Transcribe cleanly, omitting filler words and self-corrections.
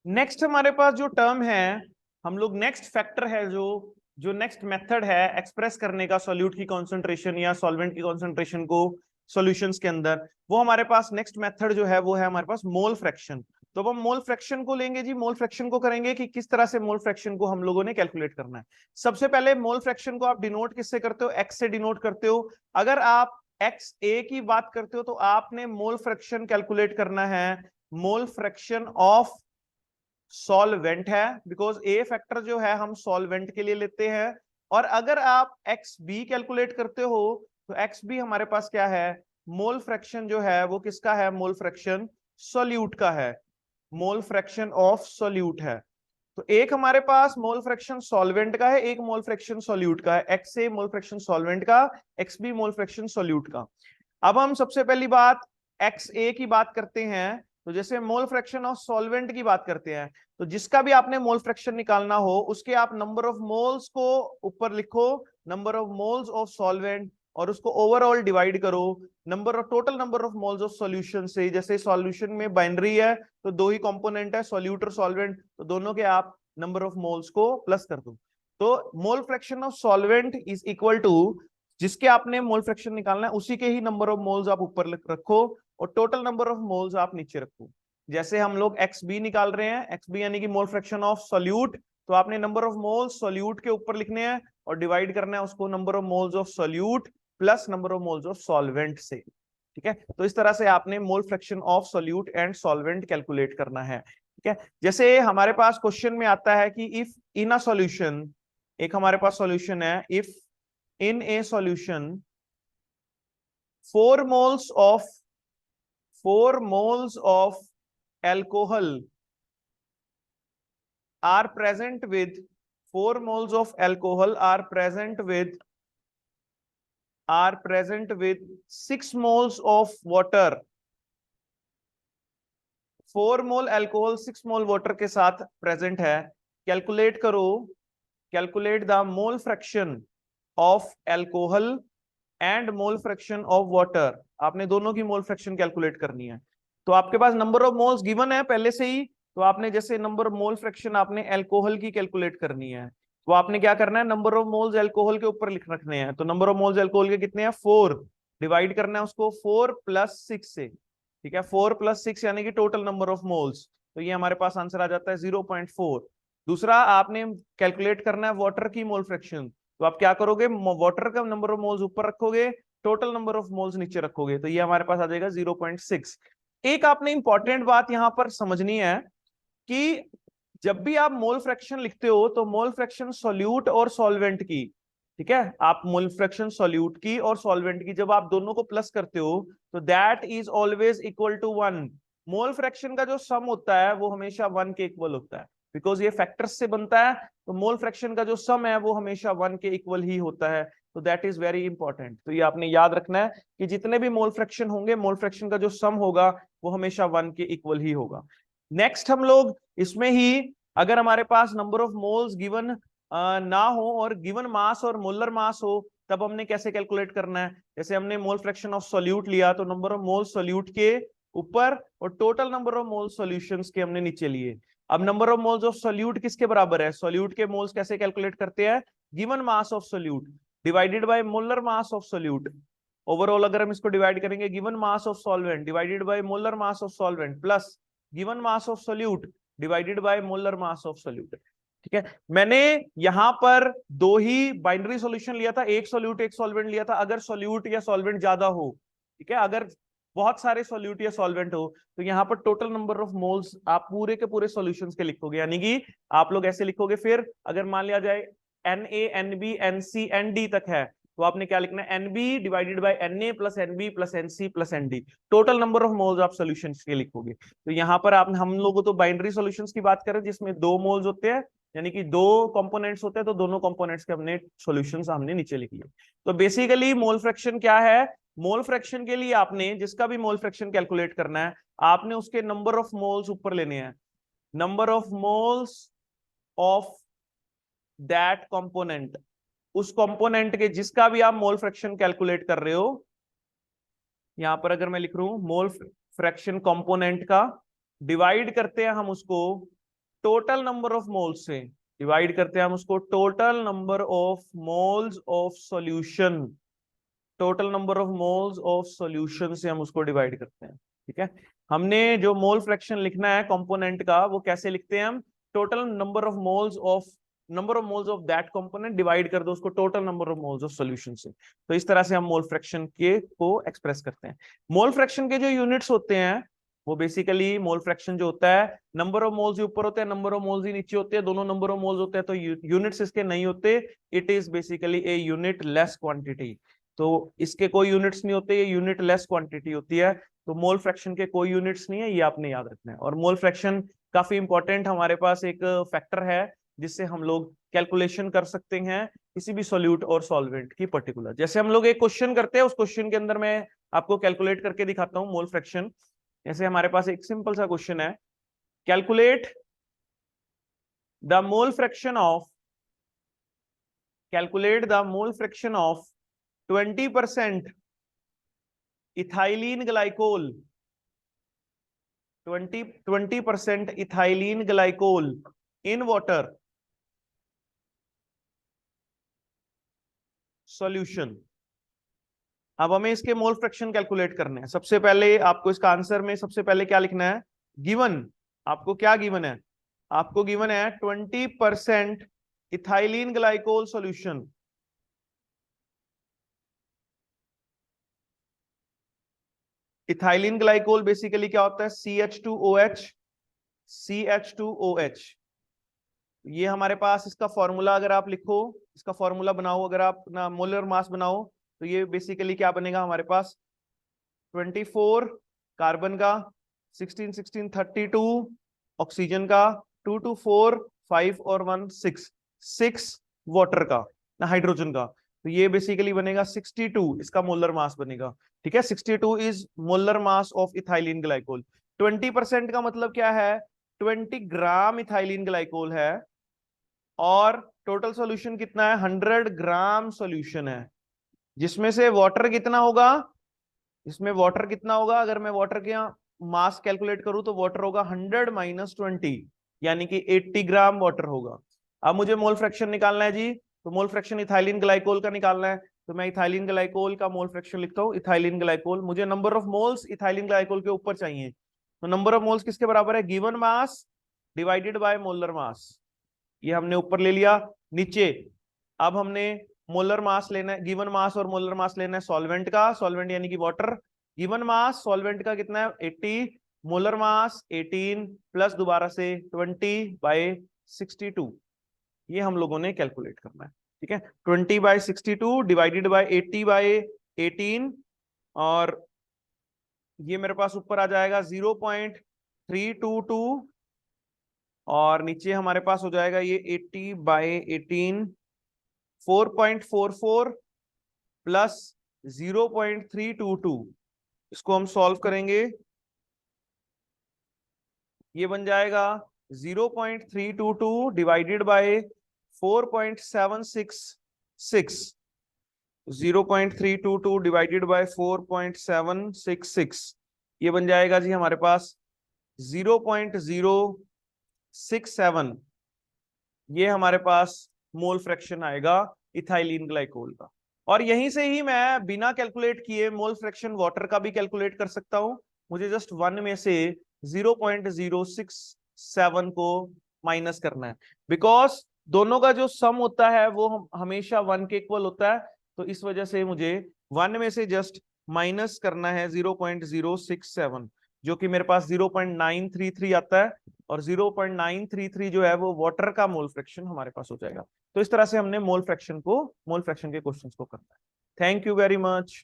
Next हमारे पास जो term है, हम लोग नेक्स्ट फैक्टर है जो जो नेक्स्ट मेथड है एक्सप्रेस करने का सॉल्यूट की कॉन्सेंट्रेशन या सॉल्वेंट की कॉन्सेंट्रेशन को सॉल्यूशंस के अंदर, वो हमारे पास नेक्स्ट मेथड जो है वो है हमारे पास मोल फ्रैक्शन। तो अब हम मोल फ्रैक्शन को लेंगे जी, मोल फ्रैक्शन को करेंगे कि किस तरह से मोल फ्रैक्शन को हम लोगों ने कैलकुलेट करना है। सबसे पहले मोल फ्रैक्शन को आप डिनोट किससे करते हो? एक्स से डिनोट करते हो। अगर आप एक्स ए की बात करते हो तो आपने मोल फ्रैक्शन कैलकुलेट करना है मोल फ्रैक्शन ऑफ सॉल्वेंट है, बिकॉज ए फैक्टर जो है हम सॉल्वेंट के लिए लेते हैं। और अगर आप एक्स बी कैलकुलेट करते हो तो एक्स बी हमारे पास क्या है? मोल फ्रैक्शन जो है वो किसका है? मोल फ्रैक्शन सॉल्यूट का है, मोल फ्रैक्शन ऑफ सॉल्यूट है। तो एक हमारे पास मोल फ्रैक्शन सॉल्वेंट का है, एक मोल फ्रैक्शन सॉल्यूट का है। X A mole fraction solvent का, X B mole fraction solute का। अब हम सबसे पहली बात एक्स ए की बात करते हैं। तो जैसे मोल फ्रैक्शन ऑफ सॉल्वेंट की बात करते हैं, तो जिसका भी आपने मोल फ्रैक्शन निकालना हो उसके आप नंबर ऑफ मोल्स को ऊपर लिखो, number of moles of solvent, और उसको ओवरऑल डिवाइड करो number of total number of moles of solution से। जैसे सॉल्यूशन में बाइनरी है तो दो ही कंपोनेंट है, सॉल्यूट और सॉल्वेंट, तो दोनों के आप नंबर ऑफ मोल्स को प्लस कर दो। तो mole fraction of solvent is equal to, जिसके आपने मोल फ्रैक्शन निकालना है उसी के ही नंबर ऑफ मोल्स आप ऊपर रखो और टोटल नंबर ऑफ मोल्स आप नीचे रखो। जैसे हम लोग एक्स बी निकाल रहे हैं, एक्स बी यानी कि मोल फ्रैक्शन ऑफ सॉल्यूट, तो आपने नंबर ऑफ मोल्स सॉल्यूट के ऊपर लिखने हैं और डिवाइड करना है उसको number of moles of solute plus number of moles of solvent से। ठीक है, तो इस तरह से आपने मोल fraction of solute and solvent calculate करना है। ठीक है, जैसे हमारे पास क्वेश्चन में आता है कि इफ इन अ सॉल्यूशन, एक हमारे पास सॉल्यूशन है, if in a solution 4 moles of 4 moles of alcohol are present with 4 moles of alcohol are present with 6 moles of water। 4 mole alcohol 6 mole water के साथ present है। Calculate करो, calculate the mole fraction of alcohol and mole fraction of water. आपने दोनों की mole fraction calculate करनी है। तो आपके पास नंबर ऑफ मोल्स गिवन है पहले से ही, तो आपने जैसे नंबर ऑफ मोल फ्रैक्शन आपने अल्कोहल की कैलकुलेट करनी है, तो आपने क्या करना है? नंबर ऑफ मोल्स अल्कोहल के ऊपर लिख रखने हैं। तो नंबर ऑफ मोल्स अल्कोहल के कितने हैं? 4। डिवाइड करना है उसको 4 प्लस 6 से। ठीक है, 4 प्लस 6 यानी कि टोटल नंबर ऑफ मोल्स, तो ये हमारे पास आंसर आ जाता है 0.4। दूसरा आपने कैलकुलेट करना है वाटर की मोल फ्रैक्शन, तो आप क्या करोगे? वाटर का नंबर ऑफ मोल्स ऊपर रखोगे, टोटल नंबर ऑफ मोल्स नीचे रखोगे, तो ये हमारे पास आ जाएगा 0.6। एक आपने इंपॉर्टेंट बात यहां पर समझनी है कि जब भी आप मोल फ्रैक्शन लिखते हो तो मोल फ्रैक्शन सॉल्यूट और सॉल्वेंट की, ठीक है, आप मोल फ्रैक्शन सॉल्यूट की और सॉल्वेंट की जब आप दोनों को प्लस करते हो तो that is always equal to 1। Mole fraction का जो सम होता है वो हमेशा 1 के इक्वल होता है, बिकॉज ये फैक्टर्स से बनता है, तो मोल फ्रैक्शन का जो सम है वो हमेशा 1 के इक्वल ही होता है। तो दैट इज वेरी इंपॉर्टेंट, तो ये आपने याद रखना है कि जितने भी मोल फ्रैक्शन होंगे, मोल फ्रैक्शन का जो सम होगा वो हमेशा 1 के इक्वल ही होगा। नेक्स्ट हम लोग इसमें ही, अगर हमारे पास नंबर ऑफ मोल्स गिवन ना हो और गिवन मास और मोलर मास हो, तब हमने कैसे कैलकुलेट करना है? जैसे हमने मोल फ्रैक्शन ऑफ सॉल्यूट लिया तो नंबर ऑफ मोल सॉल्यूट के ऊपर और total number of mole solutions के हमने नीचे लिए। अब number of moles of solute किसके बराबर है? सॉल्यूट के मोल्स कैसे कैलकुलेट करते हैं? Given mass of solute divided by molar mass of solute. Overall अगर हम इसको डिवाइड करेंगे, given mass of solvent divided by molar mass of solvent plus given mass of solute divided by molar mass of solute. ठीक है, मैंने यहां पर दो ही बाइनरी सॉल्यूशन लिया था, एक सॉल्यूट एक सॉल्वेंट लिया था। अगर सॉल्यूट या सॉल्वेंट ज्यादा हो, ठीक है, अगर बहुत सारे सॉल्यूट या सॉल्वेंट हो, तो यहाँ पर टोटल नंबर ऑफ मोल्स आप पूरे के पूरे सॉल्यूशंस के लिखोगे, यानी कि आप लोग ऐसे लिखोगे। फिर अगर मान लिया जाए NaNbNcNd तक है, तो आपने क्या लिखना है? Nb divided by Na plus Nb plus Nc plus Nd, total number of moles आप सॉल्यूशंस के लिखोगे। तो यहाँ पर आप, हम लोग तो बाइनरी सॉल्यूशंस की बात करें जिसमें 2 मोल्स होते हैं, यानी कि 2 कंपोनेंट्स होते हैं, तो दोनों कंपोनेंट्स के हमने सॉल्यूशंस हमने नीचे लिख लिए। तो बेसिकली मोल फ्रैक्शन क्या है? मोल फ्रैक्शन के लिए आपने जिसका भी मोल फ्रैक्शन कैलकुलेट करना है, आपने उसके नंबर ऑफ मोल्स ऊपर लेने हैं, number of moles of that component, उस कंपोनेंट के जिसका भी आप मोल फ्रैक्शन कैलकुलेट कर रहे हो। यहां पर अगर मैं लिख रहा हूं मोल फ्रैक्शन कंपोनेंट का, डिवाइड करते हैं हम उसको टोटल नंबर ऑफ मोल्स से डिवाइड करते हैं हम उसको, total number of moles of solution, total number of moles of solution से हम उसको डिवाइड करते हैं। ठीक है, हमने जो मोल फ्रैक्शन लिखना है कंपोनेंट का, वो कैसे लिखते हैं हम, total number of moles of that component divide कर दो उसको total number of moles of solution से। तो इस तरह से हम मोल फ्रैक्शन के को एक्सप्रेस करते हैं। मोल फ्रैक्शन के जो यूनिट्स होते हैं वो बेसिकली, मोल फ्रैक्शन जो होता है, नंबर ऑफ मोल्स ही ऊपर होते हैं, नंबर ऑफ मोल्स ही नीचे होते हैं, दोनों नंबर ऑफ मोल्स होते हैं, तो यूनिट्स इसके नहीं होते। It is basically a unit less quantity. तो इसके कोई यूनिट्स नहीं होते, ये यूनिट लेस क्वांटिटी होती है। तो मोल फ्रैक्शन के कोई यूनिट्स नहीं है, ये आपने याद रखना है। और मोल फ्रैक्शन काफी इंपॉर्टेंट, हमारे पास एक फैक्टर है जिससे हम लोग कैलकुलेशन कर सकते हैं किसी भी सॉल्यूट और सॉल्वेंट की पर्टिकुलर। जैसे हम लोग एक क्वेश्चन करते हैं, उस क्वेश्चन के अंदर मैं आपको कैलकुलेट करके दिखाता हूँ मोल फ्रैक्शन। जैसे हमारे पास एक सिंपल सा क्वेश्चन है, calculate the mole fraction of, calculate the mole fraction of 20% ethylene glycol, 20% ethylene glycol in water solution. अब हमें इसके मोल फ्रैक्शन कैलकुलेट करने हैं। सबसे पहले आपको इसका आंसर में सबसे पहले क्या लिखना है, गिवन, आपको क्या गिवन है, आपको गिवन है 20% ethylene glycol solution. Ethylene glycol basically क्या होता है, CH2OH, CH2OH। ये हमारे पास इसका फॉर्मूला अगर आप लिखो, इसका फॉर्मूला बनाओ, अगर आप ना मोलर मास बनाओ, तो ये बेसिकली क्या बनेगा हमारे पास, 24 कार्बन का, 16 16 32 ऑक्सीजन का, 2 2 4 5 और 1 6 6 वाटर का ना, हाइड्रोजन का। तो ये बेसिकली बनेगा 62, इसका मोलर मास बनेगा। ठीक है, 62 is molar mass of ethylene glycol. 20% का मतलब क्या है, 20 ग्राम इथाइलिन ग्लाइकोल है, और टोटल सॉल्यूशन कितना है, 100 ग्राम सॉल्यूशन है, जिसमें से वाटर कितना होगा, इसमें वाटर कितना होगा, अगर मैं वाटर के मास कैलकुलेट करूं तो वाटर होगा 100 माइनस 20, यानी कि 80 ग्राम वाटर होगा। अब मुझे मोल फ्रैक्शन निकालना है जी, तो मोल फ्रैक्शन इथाइलिन ग्लाइकोल का निकालना है, तो मैं इथाइलिन ग्लाइकोल का मोल फ्रैक्शन लिखता हूं। इथाइलिन ग्लाइकोल, मुझे number of moles ethylene glycol के ऊपर चाहिए, तो नंबर ऑफ मोल्स किसके बराबर है, given mass divided by molar mass. ये हमने ऊपर ले लिया। नीचे अब हमने मोलर मास लेना है, गिवन मास और मोलर मास लेना है सॉल्वेंट का, सॉल्वेंट यानी कि वाटर। गिवन मास सॉल्वेंट का कितना है 80, मोलर मास 18 प्लस दोबारा से 20/62, ये हम लोगों ने कैलकुलेट करना है। ठीक है, 20/62 डिवाइडेड बाय 80/18, और ये मेरे पास ऊपर आ जाएगा 0.322, और नीचे हमारे पास हो जाएगा ये 80/18, 4.44 प्लस 0.322। इसको हम सॉल्व करेंगे, ये बन जाएगा 0.322 डिवाइडेड बाय 4.766, 0.322 डिवाइडेड बाय 4.766, ये बन जाएगा जी हमारे पास 0.067। ये हमारे पास मोल फ्रैक्शन आएगा इथाइलिन ग्लाइकोल का। और यहीं से ही मैं बिना कैलकुलेट किए मोल फ्रैक्शन वाटर का भी कैलकुलेट कर सकता हूं। मुझे जस्ट 1 में से 0.067 को माइनस करना है, बिकॉज दोनों का जो सम होता है वो हमेशा 1 के इक्वल होता है। तो इस वजह से मुझे 1 में से जस्ट माइनस करना है 0.067, जो कि मेरे पास 0.933 आता है, और 0.933 जो है वो वाटर का मोल फ्रैक्शन हमारे पास हो जाएगा। तो इस तरह से हमने मोल फ्रैक्शन के क्वेश्चंस को करना है। Thank you very much.